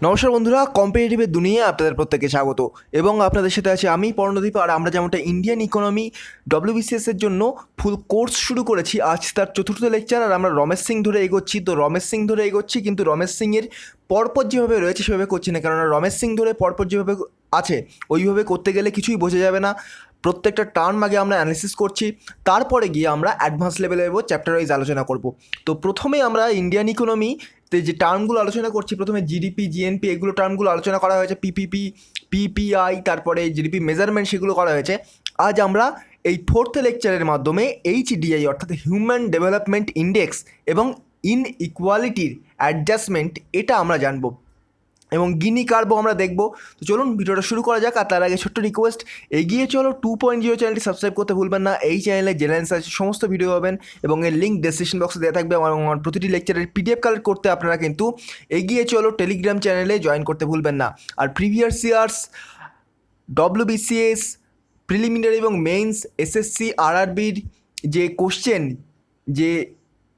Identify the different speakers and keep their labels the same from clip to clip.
Speaker 1: নমস্কার বন্ধুরা, কম্পিটিটিভের দুনিয়ায় আপনাদের প্রত্যেকে স্বাগত। এবং আপনাদের সাথে আছি আমি পর্ণদীপ। আর আমরা যেমনটা ইন্ডিয়ান ইকোনমি WBCS এর জন্য ফুল কোর্স শুরু করেছি, আজ তার চতুর্থ লেকচার। আর আমরা রমেশ সিং ধরে এগোচ্ছি, তো রমেশ সিং ধরে এগোচ্ছি, কিন্তু রমেশ সিংয়ের পরপর যেভাবে রয়েছে সেভাবে করছি না, কেননা রমেশ সিং ধরে পরপর যেভাবে আছে ওইভাবে করতে গেলে কিছুই বোঝা যাবে না। প্রত্যেকটা টার্ম আগে আমরা অ্যানালিসিস করছি, তারপরে গিয়ে আমরা অ্যাডভান্স লেভেলে যাবো, চ্যাপ্টার ওয়াইজ আলোচনা করব। তো প্রথমে আমরা ইন্ডিয়ান ইকোনমিতে যে টার্মগুলো আলোচনা করছি, প্রথমে জিডিপি, জিএনপি, এগুলো টার্মগুলো আলোচনা করা হয়েছে, পিপিপি, পিপিআই, তারপরে জিডিপি মেজারমেন্ট, সেগুলো করা হয়েছে। আজ আমরা এই ফোর্থ লেকচারের মাধ্যমে HDI অর্থাৎ হিউম্যান ডেভেলপমেন্ট ইন্ডেক্স এবং ইনইকুয়ালিটির অ্যাডজাস্টমেন্ট, এটা আমরা জানবো এবং গিনি কার্ভও আমরা দেখবো। তো চলুন ভিডিওটা শুরু করা যাক। আর তার আগে ছোট্ট রিকোয়েস্ট, এগিয়ে চলো 2.0 চ্যানেলটি সাবস্ক্রাইব করতে ভুলবেন না। এই চ্যানেলে জেনারেল সার্চের সমস্ত ভিডিও পাবেন এবং এর লিঙ্ক ডেসক্রিপশন বক্সে দেওয়া থাকবে। আমার প্রতিটি লেকচারের PDF কালেক্ট করতে আপনারা কিন্তু এগিয়ে চলো টেলিগ্রাম চ্যানেলে জয়েন করতে ভুলবেন না। আর প্রিভিয়াস ইয়ার্স WBCS প্রিলিমিনারি এবং মেইনস, SSC, RRBর যে কোশ্চেন, যে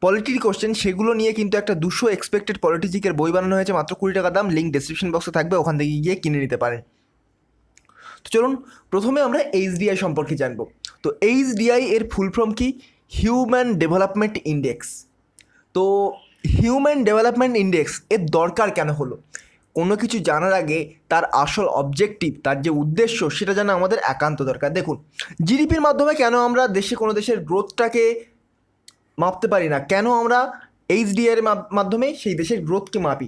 Speaker 1: পলিটির কোশ্চেন, সেগুলো নিয়ে কিন্তু একটা 200 এক্সপেক্টেড পলিটিজিকের বই বানানো হয়েছে, মাত্র 20 টাকা দাম। লিঙ্ক ডেসক্রিপশন বক্সে থাকবে, ওখান থেকে গিয়ে কিনে নিতে পারেন। তো চলুন প্রথমে আমরা HDI সম্পর্কে জানবো। তো HDI এর ফুল ফর্ম কি? Human development index. তো হিউম্যান ডেভেলপমেন্ট ইন্ডেক্স এর দরকার কেন হলো? কোনো কিছু জানার আগে তার আসল অবজেক্টিভ, তার যে উদ্দেশ্য, সেটা জানা আমাদের একান্ত দরকার। দেখুন, জিডিপির মাধ্যমে কেন আমরা কোনো দেশের গ্রোথটাকে মাপতে পারি না? কেন আমরা HDI এর মাধ্যমে সেই দেশের গ্রোথকে মাপি?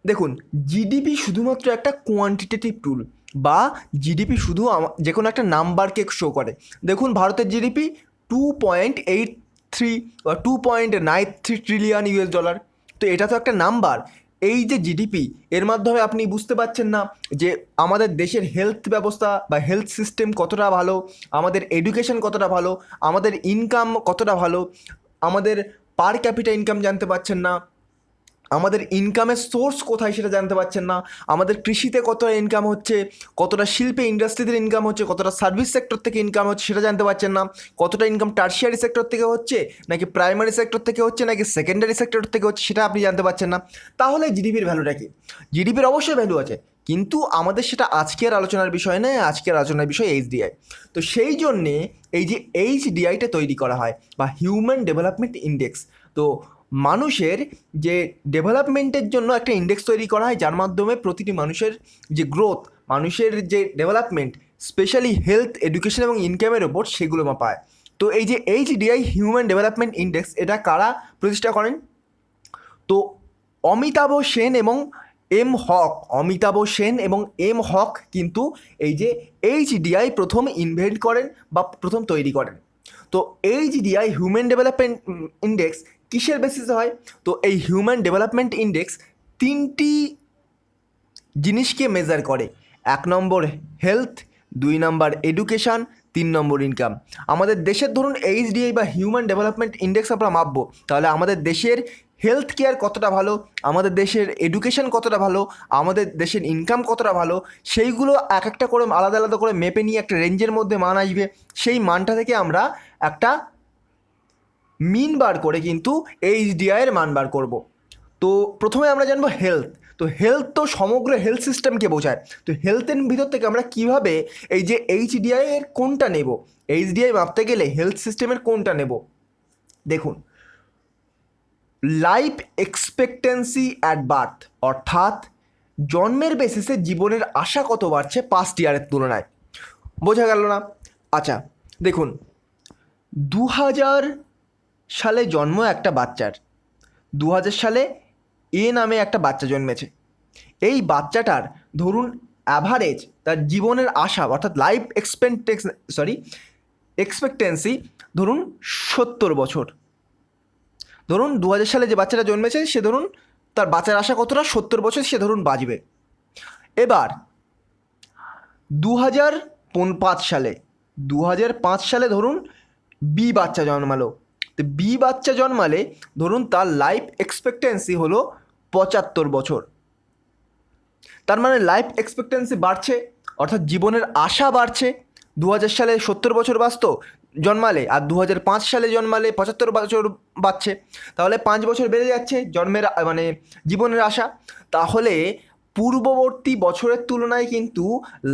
Speaker 1: দেখুন, জিডিপি শুধুমাত্র একটা কোয়ান্টিটেটিভ টুল, বা জিডিপি শুধু যে কোনো একটা নাম্বারকে শো করে। দেখুন, ভারতের জিডিপি 2.83 বা 2.93 ট্রিলিয়ন US ডলার। তো এটা তো একটা নাম্বার। এই যে জিডিপি, এর মাধ্যমে আপনি বুঝতে পারছেন না যে আমাদের দেশের হেলথ ব্যবস্থা বা হেলথ সিস্টেম কতটা ভালো, আমাদের এডুকেশন কতটা ভালো, আমাদের ইনকাম কতটা ভালো, আমাদের পার ক্যাপিটা ইনকাম জানতে পারছেন না, আমাদের ইনকামের সোর্স কোথায় সেটা জানতে পারছেন না, আমাদের কৃষিতে কতটা ইনকাম হচ্ছে, কতটা শিল্পে ইন্ডাস্ট্রিতে ইনকাম হচ্ছে, কতটা সার্ভিস সেক্টর থেকে ইনকাম হচ্ছে সেটা জানতে পারছেন না, কতটা ইনকাম টার্সিয়ারি সেক্টর থেকে হচ্ছে, নাকি প্রাইমারি সেক্টর থেকে হচ্ছে, নাকি সেকেন্ডারি সেক্টর থেকে হচ্ছে, সেটা আপনি জানতে পারছেন না। তাহলে জিডিপির ভ্যালুটা কি? জিডিপির অবশ্যই ভ্যালু আছে, কিন্তু আমাদের সেটা আজকের আলোচনার বিষয় নয়। আজকের আলোচনার বিষয় HDI। তো সেই জন্যে এই যে HDIটা তৈরি করা হয়, বা হিউম্যান ডেভেলপমেন্ট ইন্ডেক্স। তো মানুষের যে ডেভেলপমেন্টের জন্য একটা ইন্ডেক্স তৈরি করা হয়, যার মাধ্যমে প্রতিটি মানুষের যে গ্রোথ, মানুষের যে ডেভেলপমেন্ট, স্পেশালি হেলথ, এডুকেশন এবং ইনকামের ওপর, সেগুলো মাপায়। তো এই যে HDI হিউম্যান ডেভেলপমেন্ট ইন্ডেক্স, এটা কারা প্রতিষ্ঠা করেন? তো অমিতাভ সেন এবং এম হক কিন্তু এই যে HDI প্রথম ইনভেন্ট করেন বা প্রথম তৈরি করেন। তো HDI হিউম্যান ডেভেলপমেন্ট ইন্ডেক্স কিসের বেসিসে হয়? তো এই হিউম্যান ডেভেলপমেন্ট ইন্ডেক্স তিনটি জিনিসকে মেজার করে। 1 নম্বর হেলথ, 2 নম্বর এডুকেশান, 3 নম্বর ইনকাম। আমাদের দেশের ধরুন HDI বা হিউম্যান ডেভেলপমেন্ট ইন্ডেক্স আমরা মাপবো, তাহলে আমাদের দেশের হেলথ কেয়ার কতটা ভালো, আমাদের দেশের এডুকেশন কতটা ভালো, আমাদের দেশের ইনকাম কতটা ভালো, সেইগুলো এক একটা করে আলাদা আলাদা করে মেপে নিয়ে একটা রেঞ্জের মধ্যে মান আসবে। সেই মানটা থেকে আমরা একটা মিন বার করে কিন্তু HDI এর মান বার করব। তো প্রথমে আমরা জানবো হেলথ। তো হেলথ তো সমগ্র হেলথ সিস্টেমকে বোঝায়। তো হেলথের ভিতর থেকে আমরা কিভাবে এই যে HDI এর কোনটা নেব, HDI মাপতে গেলে হেলথ সিস্টেমের কোনটা নেব? দেখুন, লাইফ এক্সপেক্টেন্সি অ্যাট বার্থ, অর্থাৎ জন্মের বেসিসে জীবনের আশা কত বাড়ছে পাস্ট ইয়ারের তুলনায়। বোঝা গেল না? আচ্ছা, দেখুন, 2000 সালে জন্ম একটা বাচ্চার, 2000 সালে নামে একটা বাচ্চা জন্মেছে। এই বাচ্চাটার ধরুন অ্যাভারেজ তার জীবনের আশা, অর্থাৎ লাইফ এক্সপেক্টেন্সি ধরুন 70 বছর। ধরুন 2000 সালে যে বাচ্চাটা জন্মেছে, সে ধরুন তার বাচ্চার আশা কতটা, 70 বছর সে ধরুন বাঁচবে। এবার 2005 সালে ধরুন বাচ্চা জন্মালো। তো বাচ্চা জন্মালে ধরুন তার লাইফ এক্সপেক্টেন্সি হলো 75 বছর। তার মানে লাইফ এক্সপেক্টেন্সি বাড়ছে, অর্থাৎ জীবনের আশা বাড়ছে। 2000 সালে 70 বছর বাঁচত, জন্মালে আর 2005 সালে জন্মালে 75 বছর বাঁচছে, তাহলে 5 বছর বেড়ে যাচ্ছে জন্মের মানে জীবনের আশা। তাহলে পূর্ববর্তী বছরের তুলনায় কিন্তু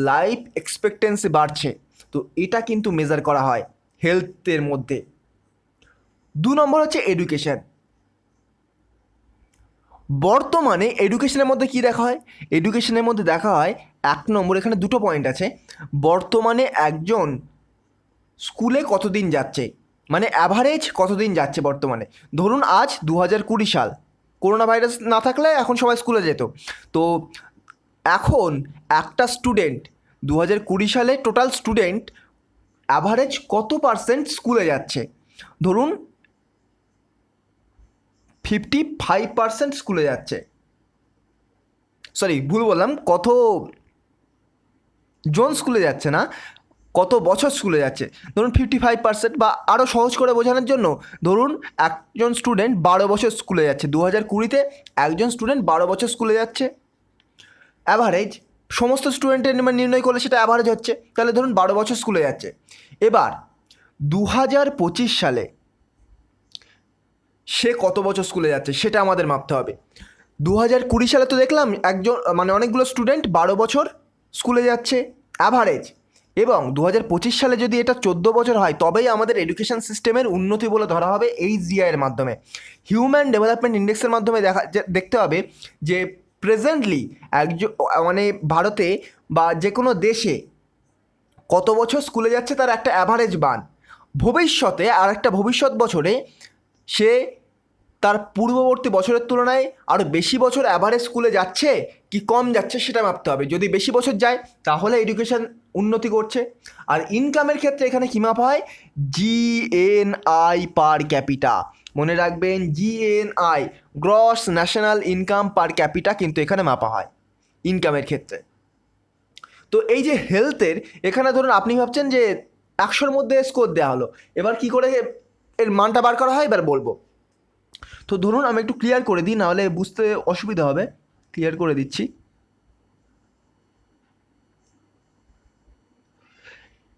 Speaker 1: লাইফ এক্সপেক্টেন্সি বাড়ছে। তো এটা কিন্তু মেজার করা হয় হেলথের মধ্যে। 2 নম্বর হচ্ছে এডুকেশন। বর্তমানে এডুকেশনের মধ্যে কি দেখা হয়? এডুকেশনের মধ্যে দেখা হয় 1 নম্বর, এখানে দুটো পয়েন্ট আছে। বর্তমানে একজন স্কুলে কতদিন যাচ্ছে, মানে অ্যাভারেজ কতদিন যাচ্ছে বর্তমানে। ধরুন আজ 2020 সাল, করোনা ভাইরাস না থাকলে এখন সবাই স্কুলে যেত। তো এখন একটা স্টুডেন্ট 2020 সালে টোটাল স্টুডেন্ট অ্যাভারেজ কত পার্সেন্ট স্কুলে যাচ্ছে? ধরুন 55% স্কুলে যাচ্ছে। সরি, ভুল বললাম, কত জন স্কুলে যাচ্ছে না, কত বছর স্কুলে যাচ্ছে। ধরুন 55%, বা আরও সহজ করে বোঝানোর জন্য ধরুন একজন স্টুডেন্ট 12 বছর স্কুলে যাচ্ছে। 2020-তে একজন স্টুডেন্ট 12 বছর স্কুলে যাচ্ছে। অ্যাভারেজ সমস্ত স্টুডেন্টের নির্ণয় করলে সেটা অ্যাভারেজ হচ্ছে, তাহলে ধরুন 12 বছর স্কুলে যাচ্ছে। এবার 2025 সালে সে কত বছর স্কুলে যাচ্ছে সেটা আমাদের মাপতে হবে। 2020 সালে তো দেখলাম একজন মানে অনেকগুলো স্টুডেন্ট 12 বছর স্কুলে যাচ্ছে অ্যাভারেজ, এবং 2025 সালে যদি এটা 14 বছর হয় তবেই আমাদের এডুকেশন সিস্টেমের উন্নতি বলে ধরা হবে HDI এর মাধ্যমে। হিউম্যান ডেভেলপমেন্ট ইন্ডেক্সের মাধ্যমে দেখতে হবে যে প্রেজেন্টলি একজন মানে ভারতে বা যে কোনো দেশে কত বছর স্কুলে যাচ্ছে তার একটা অ্যাভারেজ মান। ভবিষ্যতে আর একটা ভবিষ্যৎ বছরে সে তার পূর্ববর্তী বছরের তুলনায় আরও বেশি বছর অ্যাভারেজ স্কুলে যাচ্ছে কি কম যাচ্ছে সেটা মাপতে হবে। যদি বেশি বছর যায় তাহলে এডুকেশন উন্নতি করছে। আর ইনকামের ক্ষেত্রে এখানে কী মাপা হয়? GNI পার ক্যাপিটা। মনে রাখবেন, GNI গ্রস ন্যাশনাল ইনকাম পার ক্যাপিটা কিন্তু এখানে মাপা হয় ইনকামের ক্ষেত্রে। তো এই যে হেলথের, এখানে ধরুন আপনি ভাবছেন যে 100-র মধ্যে স্কোর দেওয়া হলো, এবার কি করে এর মানটা বার করা হয় এবার বলবো। তো ধরুন আমি একটু ক্লিয়ার করে দিই, নাহলে বুঝতে অসুবিধা হবে, ক্লিয়ার করে দিচ্ছি।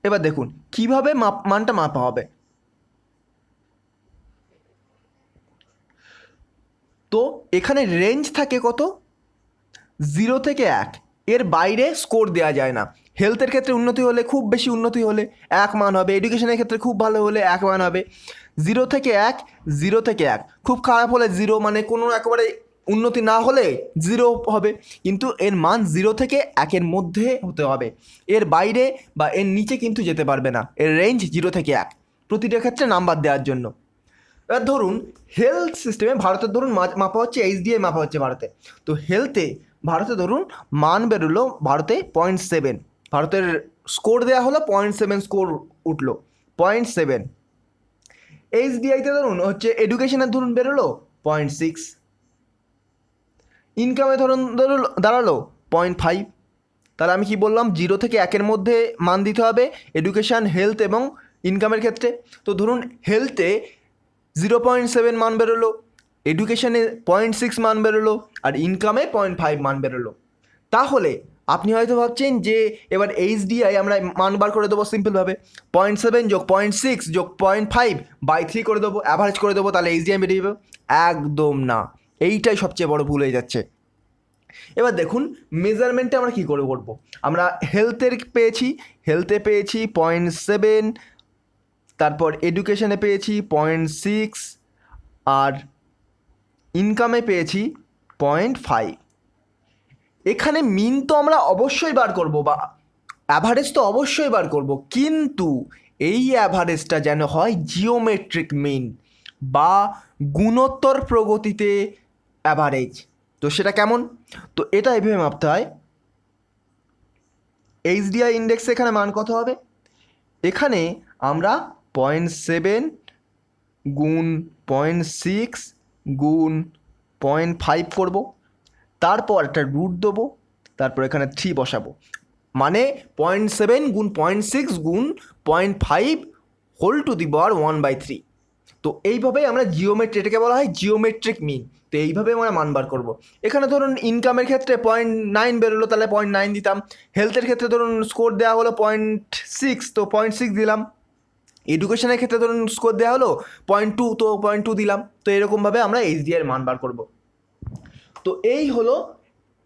Speaker 1: এবার দেখুন কিভাবে মানটা মাপা হবে। তো এখানে রেঞ্জ থাকে কত? 0 থেকে 1, এর বাইরে স্কোর দেওয়া যায় না। হেলথের ক্ষেত্রে উন্নতি হলে, খুব বেশি উন্নতি হলে 1 মান হবে, এডুকেশনের ক্ষেত্রে খুব ভালো হলে 1 মান হবে। 0 থেকে 1, 0 থেকে 1, খুব খারাপ হলে 0, মানে কোনো একেবারে উন্নতি না হলে 0 হবে। কিন্তু এর মান 0 থেকে 1-এর মধ্যে হতে হবে, এর বাইরে বা এর নিচে কিন্তু যেতে পারবে না। এর রেঞ্জ 0 থেকে 1, প্রতিটা ক্ষেত্রে নাম্বার দেওয়ার জন্য। এবার ধরুন হেলথ সিস্টেমে ভারতের ধরুন মাপা হচ্ছে HDI মাপা হচ্ছে ভারতে। তো হেলথে ভারতে ধরুন মান বেরোলো ভারতে 0.7, ভারতের স্কোর দেওয়া হলো 0.7 স্কোর উঠলো 0.7। HDIতে ধরুন হচ্ছে এডুকেশনের ধরুন বেরোলো 0.6, ইনকামে ধরুন দাঁড়ালো 0.5। তাহলে আমি কি বললাম, 0 থেকে 1-এর মধ্যে মান দিতে হবে এডুকেশান, হেলথ এবং ইনকামের ক্ষেত্রে। তো ধরুন হেলথে 0.7 মান বেরোলো, এডুকেশানে 0.6 মান বেরোলো, আর ইনকামে 0.5 মান বেরোলো। তাহলে আপনি হয়তো ভাবছেন যে এবার HDI আমরা মান বার করে দেবো সিম্পলভাবে, 0.7 যোগ 0.6 যোগ 0.5/3 করে দেবো, অ্যাভারেজ করে দেবো, তাহলে HDI বেরিয়ে যাবে। একদম না, এইটাই সবচেয়ে বড় ভুল হয়ে যাচ্ছে। এবার দেখুন মেজারমেন্টে আমরা কী করে করবো। আমরা হেলথে পেয়েছি 0.7, তারপর এডুকেশনে পেয়েছি 0.6, আর ইনকামে পেয়েছি 0.5। এখানে মিন তো আমরা অবশ্যই বার করব, বা অ্যাভারেজ তো অবশ্যই বার করব, কিন্তু এই অ্যাভারেজটা যেন হয় জিওমেট্রিক মিন বা গুণোত্তর প্রগতিতে অ্যাভারেজ। তো সেটা কেমন? তো এটা এইভাবে মাপতে হয়। HDI ইন্ডেক্সে এখানে মান কত হবে? এখানে আমরা 0.7 গুণ 0.6 গুণ 0.5 করবো, তারপর একটা রুট দেবো, তারপর এখানে 3 বসাবো, মানে 0.7 গুণ 0.6 গুণ 0.5 হোল টু দি পাওয়ার 1/3। তো এইভাবেই আমরা এটাকে বলা হয় জিওমেট্রিক মিন। তো এইভাবে আমরা মান বার করবো। এখানে ধরুন ইনকামের ক্ষেত্রে 0.9 বেরোলো, তাহলে 0.9 দিতাম। হেলথের ক্ষেত্রে ধরুন স্কোর দেওয়া হলো 0.6, তো 0.6 দিলাম। এডুকেশনের ক্ষেত্রে ধরুন স্কোর দেওয়া হলো 0.2, তো 0.2 দিলাম। তো এরকমভাবে আমরা এইচডিআই এর মান বার করব। তো এই হলো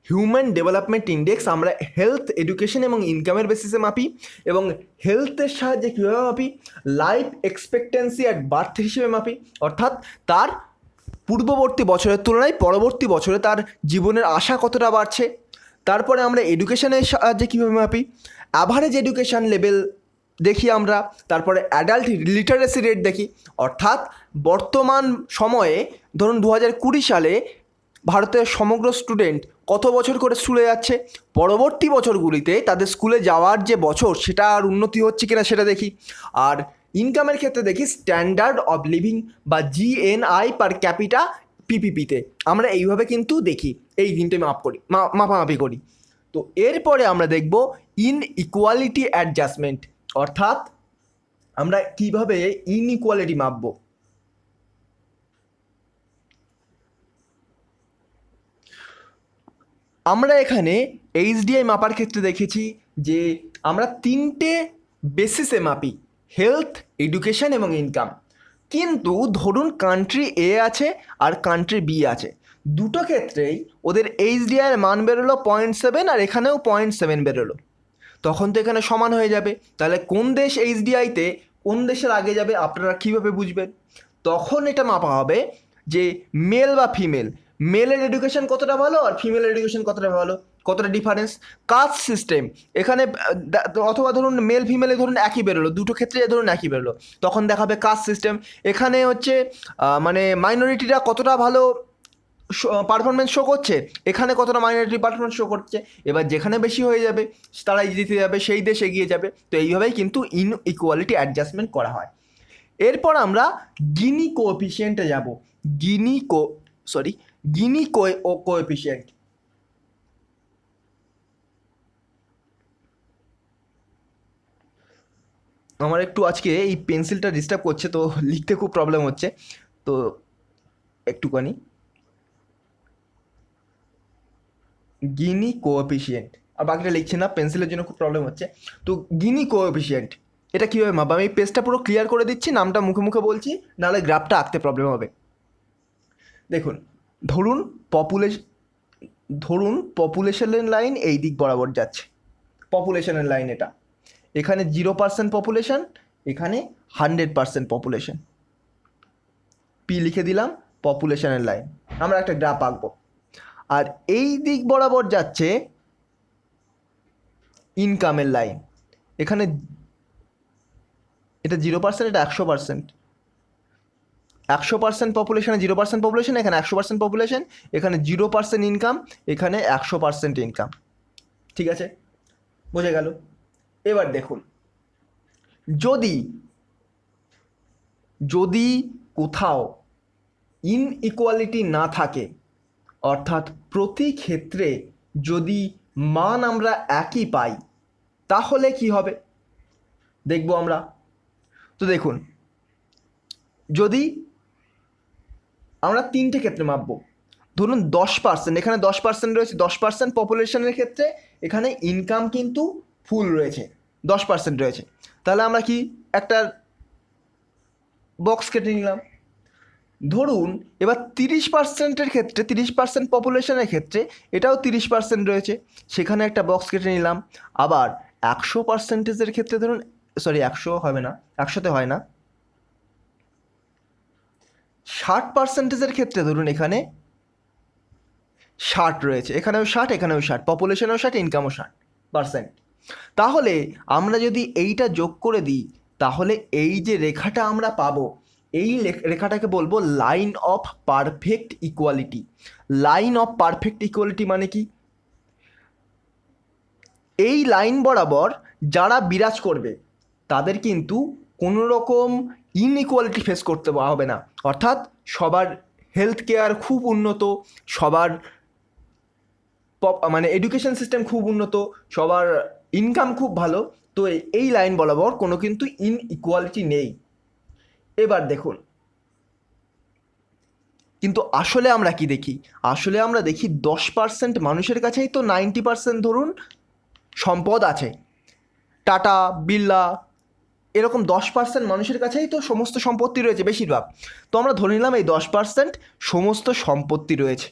Speaker 1: হিউম্যান ডেভেলপমেন্ট ইন্ডেক্স। আমরা হেলথ, এডুকেশন এবং ইনকামের বেসিসে মাপি, এবং হেলথের সাহায্যে কীভাবে মাপি, লাইফ এক্সপেক্টেন্সি অ্যাট বার্থ হিসেবে মাপি, অর্থাৎ তার পূর্ববর্তী বছরের তুলনায় পরবর্তী বছরে তার জীবনের আশা কতটা বাড়ছে। তারপরে আমরা এডুকেশনের সাহায্যে কীভাবে মাপি, অ্যাভারেজ এডুকেশান লেভেল দেখি আমরা। তারপরে অ্যাডাল্ট লিটারেসি রেট দেখি, অর্থাৎ বর্তমান সময়ে ধরুন 2020 সালে ভারতের সমগ্র স্টুডেন্ট কত বছর করে স্কুলে যাচ্ছে, পরবর্তী বছরগুলিতে তাদের স্কুলে যাওয়ার যে বছর সেটা আর উন্নতি হচ্ছে কিনা সেটা দেখি। আর ইনকামের ক্ষেত্রে দেখি স্ট্যান্ডার্ড অফ লিভিং বা জিএনআই পার ক্যাপিটা পিপিপিতে। আমরা এইভাবে কিন্তু দেখি, এই তিনটে মাপামাপি করি। তো এরপরে আমরা দেখব ইনইকুয়ালিটি অ্যাডজাস্টমেন্ট, অর্থাৎ আমরা কিভাবে ইনইকুয়ালিটি মাপব। আমরা এখানে এইচডিআই মাপার ক্ষেত্রে দেখেছি যে আমরা তিনটে বেসিসে মাপি, হেলথ, এডুকেশন এবং ইনকাম। কিন্তু ধরুন কান্ট্রি এ আছে আর কান্ট্রি বি আছে, দুটো ক্ষেত্রেই ওদের এইচডিআইয়ের মান বেরোলো 0.7 আর এখানেও 0.7 বেরোলো, তখন তো এখানে সমান হয়ে যাবে। তাহলে কোন দেশ এইচডিআইতে কোন দেশের আগে যাবে আপনারা কীভাবে বুঝবেন? তখন এটা মাপা হবে যে মেল বা ফিমেল, মেলের এডুকেশন কতটা ভালো আর ফিমেলের এডুকেশন কতটা ভালো, কতটা ডিফারেন্স। কাস্ট সিস্টেম এখানে, অথবা ধরুন মেল ফিমেলে ধরুন একই বেরোলো, দুটো ক্ষেত্রে ধরুন একই বেরোলো, তখন দেখাবে কাস্ট সিস্টেম। এখানে হচ্ছে মানে মাইনরিটিরা কতটা ভালো পারফরমেন্স শো করছে, এখানে কতটা মাইনরিটি পারফরমেন্স শো করছে। এবার যেখানে বেশি হয়ে যাবে তারাই জিতে যাবে, সেই দেশ এগিয়ে যাবে। তো এইভাবেই কিন্তু ইনইকুয়ালিটি অ্যাডজাস্টমেন্ট করা হয়। এরপর আমরা গিনি কোএফিসিয়েন্টে যাব। গিনি কোএফিসিয়েন্ট। আমার একটু আজকে এই পেন্সিলটা ডিস্টার্ব করছে, তো লিখতে খুব প্রবলেম হচ্ছে, তো একটুখানি। গিনি কোএফিসিয়েন্ট, আর বাকিটা লিখছি না, পেন্সিলের জন্য খুব প্রবলেম হচ্ছে। তো গিনি কোএফিসিয়েন্ট এটা কীভাবে মাপবো, আমি পেজটা পুরো ক্লিয়ার করে দিচ্ছি, নামটা মুখে মুখে বলছি, নাহলে গ্রাফটা আঁকতে প্রবলেম হবে। দেখুন, ধরুন পপুলেশনের লাইন এই দিক বরাবর যাচ্ছে, পপুলেশনের লাইন এটা, এখানে 0% পপুলেশন, এখানে 100% পপুলেশন, পি লিখে দিলাম, পপুলেশনের লাইন। আমরা একটা গ্রাফ আঁকবো, আর এই দিক বরাবর যাচ্ছে ইনকামের লাইন। এখানে এটা 0%, এটা 100%, 100% পপুলেশনে 0% পপুলেশন, এখানে 100% পপুলেশন, এখানে 0% ইনকাম, এখানে 100% ইনকাম। ঠিক আছে, বোঝা গেল। এবার দেখুন, যদি কোথাও ইনইকুয়ালিটি না থাকে, অর্থাৎ প্রতি ক্ষেত্রে যদি মান আমরা একই পাই, তাহলে কি হবে দেখব আমরা। তো দেখুন, যদি আমরা তিনটে ক্ষেত্রে মাপবো, ধরুন 10%, এখানে 10% রয়েছে, 10% পপুলেশনের ক্ষেত্রে এখানে ইনকাম কিন্তু ফুল রয়েছে, 10% রয়েছে, তাহলে আমরা কি একটা বক্স কেটে নিলাম। ধরুন এবার 30%-এর ক্ষেত্রে, 30% পপুলেশনের ক্ষেত্রে এটাও 30% রয়েছে, সেখানে একটা বক্স কেটে নিলাম। আবার 100%-এর ক্ষেত্রে ধরুন, 100 হবে না, 100তে হয় না, 60%-এর ক্ষেত্রে ধরুন এখানে 60 রয়েছে, এখানেও 60, এখানেও 60, পপুলেশনেও 60, ইনকামও 60%। তাহলে আমরা যদি এইটা যোগ করে দিই, তাহলে এই যে রেখাটা আমরা পাবো, এই রেখাটাকে বলবো line of perfect equality. Line of perfect equality মানে কি? এই লাইন বরাবর যারা বিরাজ করবে তাদের কিন্তু কোনো রকম ইনইকুয়ালিটি ফেস করতে হবে না, অর্থাৎ সবার হেলথ কেয়ার খুব উন্নত, সবার মানে এডুকেশন সিস্টেম খুব উন্নত, সবার ইনকাম খুব ভালো। তো এই লাইন বরাবর কোনো কিন্তু ইনইকুয়ালিটি নেই। এবার দেখুন, কিন্তু আসলে আমরা কি দেখি? আসলে আমরা দেখি 10% মানুষের কাছেই তো 90% ধরুন সম্পদ আছে। টাটা, বিড়লা, এরকম 10% মানুষের কাছেই তো সমস্ত সম্পত্তি রয়েছে বেশিরভাগ। তো আমরা ধরে নিলাম এই 10% সমস্ত সম্পত্তি রয়েছে।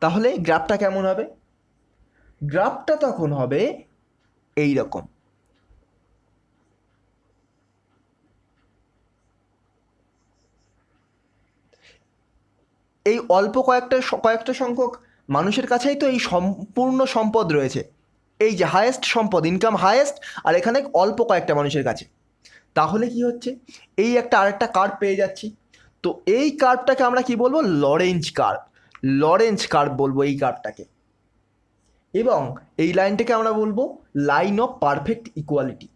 Speaker 1: তাহলে গ্রাফটা কেমন হবে? গ্রাফটা তখন হবে এই রকম। এই অল্প কয়েকটা সংখ্যক মানুষের কাছেই তো এই সম্পূর্ণ সম্পদ রয়েছে, এই যে হায়েস্ট সম্পদ, ইনকাম হায়েস্ট, আর এখানে অল্প কয়েকটা মানুষের কাছে। তাহলে কি হচ্ছে, এই একটা আরেকটা কার্ভ পেয়ে যাচ্ছি। তো এই কার্ভটাকে আমরা কি বলবো? Lorenz curve. লরেঞ্জ কার্ভ বলবো এই কার্ভটাকে। এবং এই লাইনটাকে আমরা বলবো লাইন অফ পারফেক্ট ইকুয়ালিটি।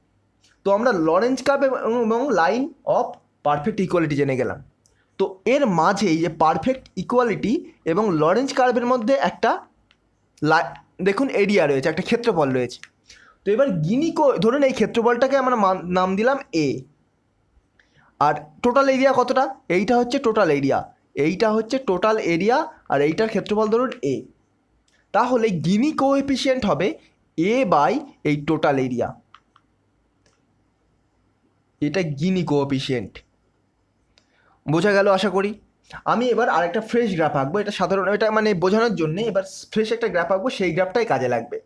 Speaker 1: তো আমরা লরেঞ্জ কার্ভ এবং লাইন অফ পারফেক্ট ইকুয়ালিটি জেনে গেলাম। তো এর মাঝে এই যে পারফেক্ট ইকুয়ালিটি এবং লরেঞ্জ কার্ভের মধ্যে একটা দেখুন এরিয়া রয়েছে, একটা ক্ষেত্রফল রয়েছে। তো এবার ধরুন এই ক্ষেত্রফলটাকে আমরা নাম দিলাম এ। আর টোটাল এরিয়া কতটা? এইটা হচ্ছে টোটাল এরিয়া, এইটা হচ্ছে টোটাল এরিয়া, আর এইটার ক্ষেত্রফল ধরুন এ। তাহলে গিনি কোএফিসিয়েন্ট হবে এ বাই এই টোটাল এরিয়া, এটা গিনি কোএফিসিয়েন্ট। বোঝা গেল আশা করি। আমি এবার আরেকটা ফ্রেশ গ্রাফ আঁকবো, এটা সাধারণ, এটা মানে বোঝানোর জন্যে এবার ফ্রেশ একটা গ্রাফ আঁকবো, সেই গ্রাফটাই কাজে লাগবে।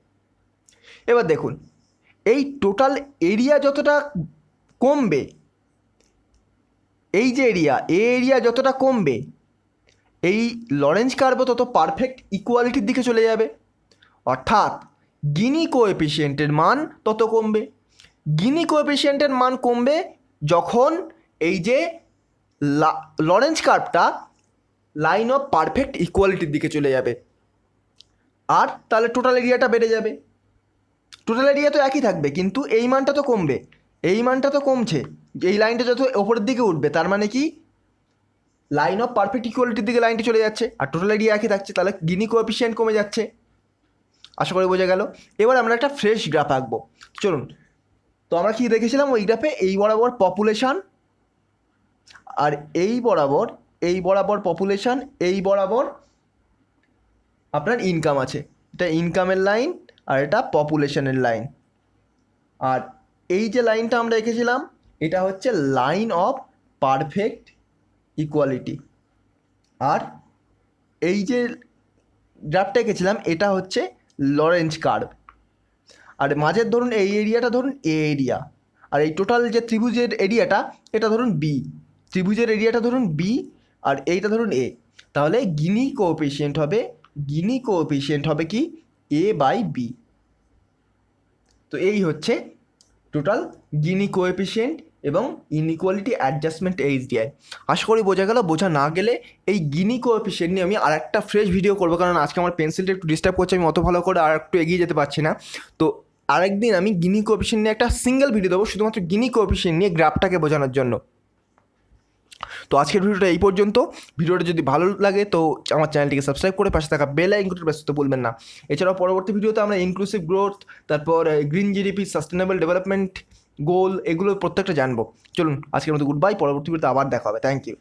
Speaker 1: এবার দেখুন, এই টোটাল এরিয়া যতটা কমবে, এই যে এরিয়া যতটা কমবে, এই লরেঞ্জ কার্ভও তত পারফেক্ট ইকুয়ালিটির দিকে চলে যাবে। অর্থাৎ গিনি কোএফিসিয়েন্টের মান তত কমবে। গিনি কোএফিসিয়েন্টের মান কমবে যখন এই যে লরেঞ্জ কার্ভটা লাইন অফ পারফেক্ট ইকুয়ালিটির দিকে চলে যাবে। আর তাহলে টোটাল এরিয়াটা বেড়ে যাবে। টোটাল এরিয়া তো একই থাকবে, কিন্তু এই মানটা তো কমবে, এই মানটা তো কমছে। এই লাইনটা যত ওপরের দিকে উঠবে তার মানে কি লাইন অফ পারফেক্ট ইকুয়ালিটির দিকে লাইনটি চলে যাচ্ছে, আর টোটাল এরিয়া একই থাকছে, তাহলে গিনি কোএফিসিয়েন্ট কমে যাচ্ছে। আশা করি বোঝা গেল। এবার আমরা একটা ফ্রেশ গ্রাফ আঁকবো, চলুন। তো আমরা কি দেখেছিলাম ওই গ্রাফে? এই বরাবর পপুলেশান, আর এই বরাবর পপুলেশান, এই বরাবর আপনার ইনকাম আছে। এটা ইনকামের লাইন আর এটা পপুলেশনের লাইন। আর এই যে লাইনটা আমরা এঁকেছিলাম এটা হচ্ছে লাইন অফ পারফেক্ট ইকুয়ালিটি। আর এই যে গ্রাফটা এঁকেছিলাম এটা হচ্ছে লরেঞ্জ কার্ভ। আর মাঝের ধরুন এই এরিয়াটা ধরুন এ এরিয়া, আর এই টোটাল যে ত্রিভুজের এরিয়াটা এটা ধরুন বি, ত্রিভুজের এরিয়াটা ধরুন বি, আর এইটা ধরুন এ। তাহলে গিনি কোএফিসিয়েন্ট হবে কি এ বাই বি। তো এই হচ্ছে টোটাল গিনি কোএফিসিয়েন্ট এবং ইনইকুয়ালিটি অ্যাডজাস্টমেন্ট এইচডিআই। আশা করি বোঝা গেল। বোঝা না গেলে এই গিনি কোএফিসিয়েন্ট নিয়ে আমি আর একটা ফ্রেশ ভিডিও করবো, কারণ আজকে আমার পেন্সিলটা একটু ডিস্টার্ব করছে, আমি অত ভালো করে আর একটু এগিয়ে যেতে পারছি না। তো আরেকদিন আমি গিনি কোএফিসিয়েন্ট নিয়ে একটা সিঙ্গেল ভিডিও দেবো, শুধুমাত্র গিনি কোএফিসিয়েন্ট নিয়ে গ্রাফটাকে বোঝানোর জন্য। তো আজকের ভিডিওটা এই পর্যন্ত। ভিডিওটা যদি ভালো লাগে তো আমার চ্যানেলটিকে সাবস্ক্রাইব করে পাশে থাকা বেল আইকনটি প্রেস করতে ভুলবেন না। এছাড়াও পরবর্তী ভিডিওতে আমরা ইনক্লুসিভ গ্রোথ, তারপর green GDP, sustainable development goal, এগুলো প্রত্যেকটা জানবো। চলুন আজকের মতো গুড বাই, পরবর্তী ভিডিওতে আবার দেখা হবে। Thank you.